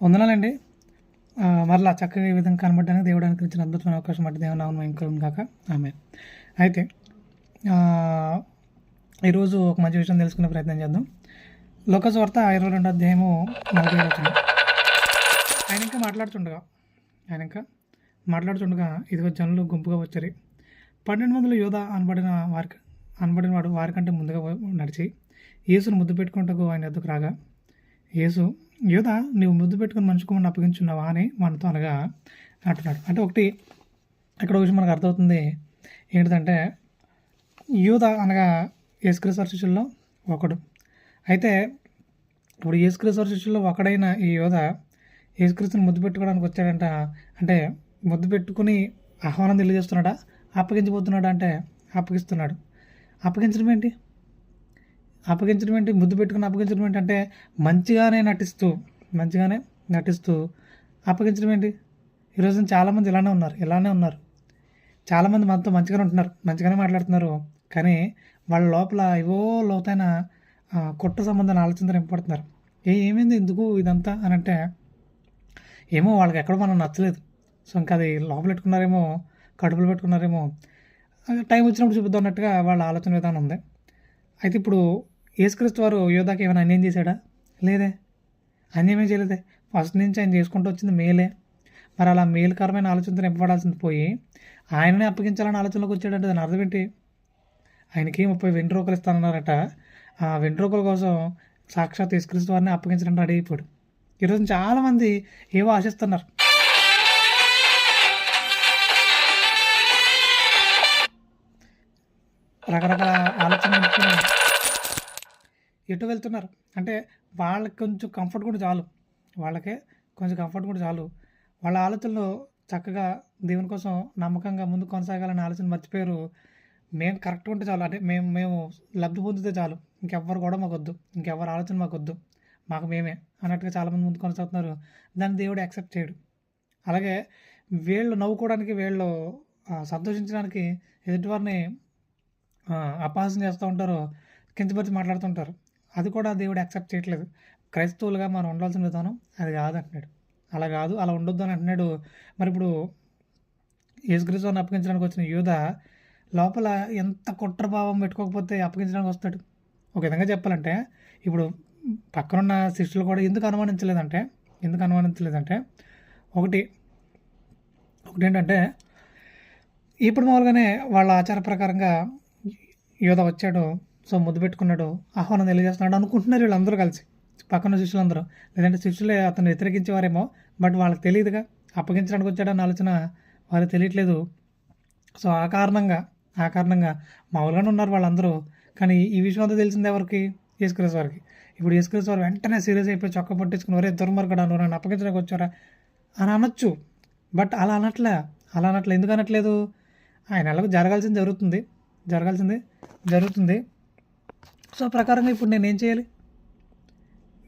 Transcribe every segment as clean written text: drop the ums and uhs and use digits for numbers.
వందనాలండి. మరలా చక్కగా ఈ విధంగా కనబడడానికి దేవుడు అనుగ్రహించిన అద్భుతమైన అవకాశం బట్టి దేవుని నామం మహిమ కాక. ఆమేన్. అయితే ఈరోజు ఒక మంచి విషయం తెలుసుకునే ప్రయత్నం చేద్దాం. లోకాసు వార్త 22 అధ్యాయము 40 వచనం. ఆయన ఇంకా మాట్లాడుతుండగా ఇదిగో జనులు గుంపుగా వచ్చారు. 12 మందిలో యోధ అనబడినవాడు వారికంటే ముందుగా నడిచి యేసును ముద్దు పెట్టుకుంటూ ఆయన ఎద్దుకు రాగా, యేసు, యోధ, నువ్వు ముద్దు పెట్టుకుని మనిషి కుమారుని అప్పగించున్నావా అని మనతో అనగా అంటున్నాడు. అంటే ఒకటి ఇక్కడ విషయం మనకు అర్థమవుతుంది ఏంటిదంటే, యోధ అనగా యేసుక్రీస్తు శిష్యుల్లో ఒకడు. అయితే ఇప్పుడు యేసుక్రీస్తు శిష్యుల్లో ఒకడైన ఈ యోధ యేసుక్రీస్తుని ముద్దు పెట్టుకోవడానికి వచ్చాడంట. అంటే ముద్దు పెట్టుకుని ఆహ్వానం తెలియజేస్తున్నాడా, అప్పగించబోతున్నాడా అంటే అప్పగిస్తున్నాడు. అప్పగించడం ఏంటి? ముద్దు పెట్టుకుని అప్పగించడం ఏంటి అంటే మంచిగానే నటిస్తూ అప్పగించడం ఏంటి? ఈరోజు చాలామంది ఇలానే ఉన్నారు. చాలామంది మనతో మంచిగానే ఉంటున్నారు, మంచిగానే మాట్లాడుతున్నారు. కానీ వాళ్ళ లోపల ఏవో లోతైన కుట్ర సంబంధాన్ని ఆలోచనతో నింపడుతున్నారు. ఏమైంది ఎందుకు ఇదంతా అని అంటే, ఏమో వాళ్ళకి ఎక్కడో మనం నచ్చలేదు. సో ఇంకా అది లోపల పెట్టుకున్నారేమో, కడుపులో పెట్టుకున్నారేమో, టైం వచ్చినప్పుడు చూపిద్దాం అన్నట్టుగా వాళ్ళ ఆలోచన విధానం ఉంది. అయితే ఇప్పుడు యేసుక్రీస్తు వారు యోధాకి ఏమైనా అన్యాయం చేశాడా? లేదే, అన్యాయమే చేయలేదే. ఫస్ట్ నుంచి ఆయన చేసుకుంటూ వచ్చింది మేలే. మరి అలా మేలుకరమైన ఆలోచనతో నింపబడాల్సింది పోయి ఆయననే అప్పగించాలని ఆలోచనలోకి వచ్చాడంటే దాని అర్థం ఏంటి? ఆయనకి 30 వెంట్రుకలు ఇస్తానన్నారట. ఆ వెంట్రుకల కోసం సాక్షాత్ యేసుక్రీస్తు వారిని అప్పగించడానికి రెడీ అయిపోయాడు. ఈరోజు చాలామంది ఏవో ఆశిస్తున్నారు. రకరకాల ఆలోచనలు ఎటు వెళ్తున్నారు అంటే వాళ్ళకి కొంచెం కంఫర్ట్ కూడా చాలు. వాళ్ళ ఆలోచనలో చక్కగా దేవుని కోసం నమ్మకంగా ముందు కొనసాగాలని ఆలోచన మర్చిపోయారు. మేము కరెక్ట్గా ఉంటే చాలు, అంటే మేము లబ్ధి పొందితే చాలు, ఇంకెవ్వరు కూడా మాకు వద్దు, ఇంకెవ్వరు ఆలోచన మాకు వద్దు, మాకు మేమే అన్నట్టుగా చాలామంది ముందు కొనసాగుతున్నారు. దాన్ని దేవుడు యాక్సెప్ట్ చేయడు. అలాగే వీళ్ళు నవ్వుకోవడానికి, వీళ్ళు సంతోషించడానికి ఎదుటివారిని అపహాస్యం చేస్తూ ఉంటారు, కించపరిచి మాట్లాడుతుంటారు. అది కూడా దేవుడు యాక్సెప్ట్ చేయట్లేదు. క్రైస్తవులుగా మనం ఉండాల్సిన విధానం అది కాదు అంటున్నాడు. అలా కాదు, అలా ఉండొద్దు అని అంటున్నాడు. మరి ఇప్పుడు యేసుక్రీస్తుని అప్పగించడానికి వచ్చిన యూద లోపల ఎంత కుట్రభావం పెట్టుకోకపోతే అప్పగించడానికి వస్తాడు? ఒక విధంగా చెప్పాలంటే ఇప్పుడు పక్కనున్న శిష్యులు కూడా ఎందుకు అనుమానించలేదంటే ఒకటి ఏంటంటే, ఇప్పుడు మామూలుగానే వాళ్ళ ఆచార ప్రకారంగా యోధ వచ్చాడు, సో ముద్దు పెట్టుకున్నాడు, ఆహ్వానం తెలియజేస్తున్నాడు అనుకుంటున్నారు వీళ్ళందరూ కలిసి, పక్కన శిష్యులందరూ. లేదంటే శిష్యులే అతను వ్యతిరేకించేవారేమో, బట్ వాళ్ళకి తెలియదుగా అప్పగించడానికి వచ్చాడన్న ఆలోచన వాళ్ళకి తెలియట్లేదు. సో ఆ కారణంగా మామూలుగానే ఉన్నారు వాళ్ళందరూ. కానీ ఈ విషయం అంతా తెలిసింది ఎవరికి? యేసుక్రీస్తు వారికి. ఇప్పుడు యేసుక్రీస్తు వారు వెంటనే సీరియస్ అయిపోయి చొక్క పట్టించుకుని, ఒరే దుర్మార్గుడా, నువ్వు నన్ను అప్పగించడానికి వచ్చారా అని అనొచ్చు. బట్ అలా అనట్లే. ఎందుకు అనట్లేదు? ఆయన ఎలాగో జరగాల్సింది జరుగుతుంది. సో ప్రకారంగా ఇప్పుడు నేనేం చేయాలి?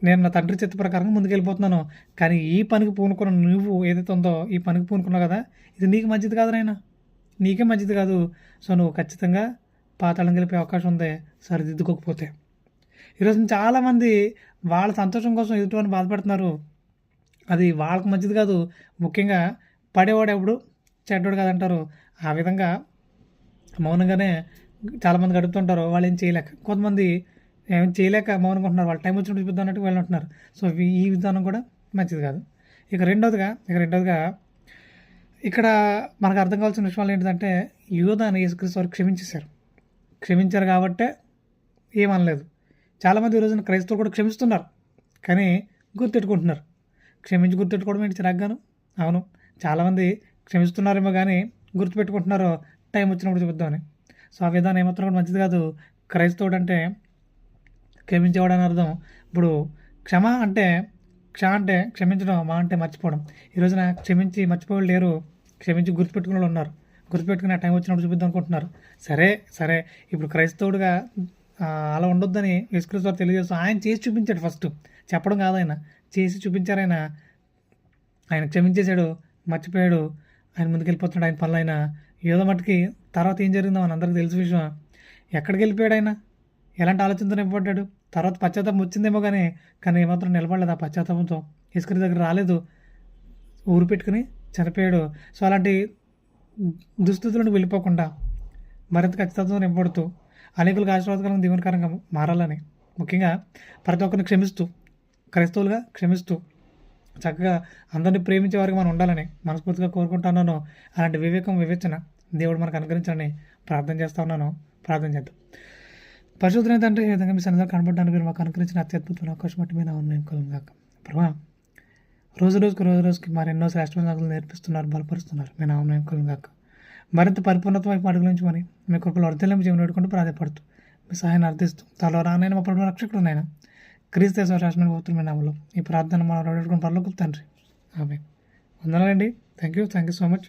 నేను నా తండ్రి చిత్త ప్రకారంగా ముందుకెళ్ళిపోతున్నాను. కానీ ఈ పనికి పూనుకున్న నువ్వు ఏదైతే ఉందో, ఈ పనికి పూనుకున్నావు కదా, ఇది నీకు మంచిది కాదు నాయన, నీకే మంచిది కాదు. సో నువ్వు ఖచ్చితంగా పాతాళం గెలిపే అవకాశం ఉంది సరిదిద్దుకోకపోతే. ఈరోజు చాలామంది వాళ్ళ సంతోషం కోసం ఎదుటివారిని బాధపడుతున్నారు. అది వాళ్ళకి మంచిది కాదు. ముఖ్యంగా పడేవాడు ఎప్పుడు చెడ్డోడు కాదంటారు. ఆ విధంగా మౌనంగానే చాలామంది గడుపుతుంటారు. వాళ్ళు ఏం చేయలేక, కొంతమంది ఏం చేయలేక మౌనంగా ఉంటున్నారు. వాళ్ళ టైం వచ్చినప్పుడు చూపిద్దాం అన్నట్టు వాళ్ళు ఉంటున్నారు. సో ఈ విధానం కూడా మంచిది కాదు. ఇక రెండవదిగా ఇక్కడ మనకు అర్థం కావాల్సిన విషయాలు ఏంటంటే, యూదాని యేసుక్రీస్తు వారు క్షమించారు కాబట్టే ఏమనలేదు. చాలామంది ఈరోజున క్రైస్తవులు కూడా క్షమిస్తున్నారు, కానీ గుర్తెట్టుకుంటున్నారు. గుర్తెట్టుకోవడం ఏంటి చిరాగ్గాను? అవును, చాలామంది క్షమిస్తున్నారేమో కానీ గుర్తుపెట్టుకుంటున్నారు టైం వచ్చినప్పుడు చూపిద్దామని. సో ఆ విధానం ఏమాత్రం కూడా మంచిది కాదు. క్రైస్తవుడు అంటే క్షమించేవాడు అని అర్థం. ఇప్పుడు క్షమ అంటే క్షమించడం, మా అంటే మర్చిపోవడం. ఈరోజున క్షమించి మర్చిపోవాలి లేరు, క్షమించి గుర్తుపెట్టుకునే వాళ్ళు ఉన్నారు. గుర్తుపెట్టుకునే టైం వచ్చినప్పుడు చూపిద్దాం అనుకుంటున్నారు. సరే ఇప్పుడు క్రైస్తవుడిగా అలా ఉండొద్దని యేసుక్రీస్తు వారు తెలియజేస్తూ ఆయన చేసి చూపించాడు. ఫస్ట్ చెప్పడం కాదు, ఆయన చేసి చూపించారు. ఆయన క్షమించేశాడు, మర్చిపోయాడు, ఆయన ముందుకెళ్ళిపోతున్నాడు ఆయన పనులు. ఆయన యోధ మట్టుకి తర్వాత ఏం జరిగిందో మన అందరికీ తెలిసిన విషయం. ఎక్కడికి వెళ్ళిపోయాడు ఆయన? ఎలాంటి ఆలోచనతో నింపబడ్డాడు? తర్వాత పశ్చాత్తాపం వచ్చిందేమో కానీ ఏమాత్రం నిలబడలేదు ఆ పశ్చాత్తాపంతో. యేసుక్రీస్తు దగ్గర రాలేదు, ఊరు పెట్టుకుని చనిపోయాడు. సో అలాంటి దుస్థితులను వెళ్ళిపోకుండా మరింత ఖచ్చితంగా నింపడుతూ అనేకులకు ఆశీర్వాదకరంగా దీవెనకరంగా మారాలని, ముఖ్యంగా ప్రతి ఒక్కరిని క్షమిస్తూ, క్రైస్తవులుగా క్షమిస్తూ చక్కగా అందరిని ప్రేమించే వారికి మనం ఉండాలని మనస్ఫూర్తిగా కోరుకుంటున్నాను. అలాంటి వివేచన దేవుడు మనకు అనుగ్రహించాలని ప్రార్థన చేస్తా ఉన్నాను. ప్రార్థన చేద్దాం. పరిశుద్ధమైన తండ్రి, ఈ విధంగా మీ సన్నిధిలో కనబడడానికి మీరు మాకు అనుగ్రహించిన అత్యద్భుతమైన అవకాశం బట్టి మీరు ఉన్నాం కలుగాక. ప్రభా, రోజు రోజుకి మరి ఎన్నో శ్రేష్టమైన సంగతులు నేర్పిస్తున్నారు, బలపరుస్తున్నారు. మీ నామం కలుగాక. మరింత పరిపూర్ణత వైపు అడుగు నుంచి మరి మీ కృపలో వర్ధల్యం జీవనం వేడుకుంటూ ప్రాధాయపడుతూ మీ సహాయాన్ని అర్థిస్తూ తాలో రానైనా మా ప్రభుత్వ రక్షకుడునైనా క్రీస్తు శాశ్వతమైన పవిత్రమైన నామములో ఈ ప్రార్థన మనం వేడుకొని పరలోకి తండ్రి. ఆమేన్. వందనాలండి. Thank you so much.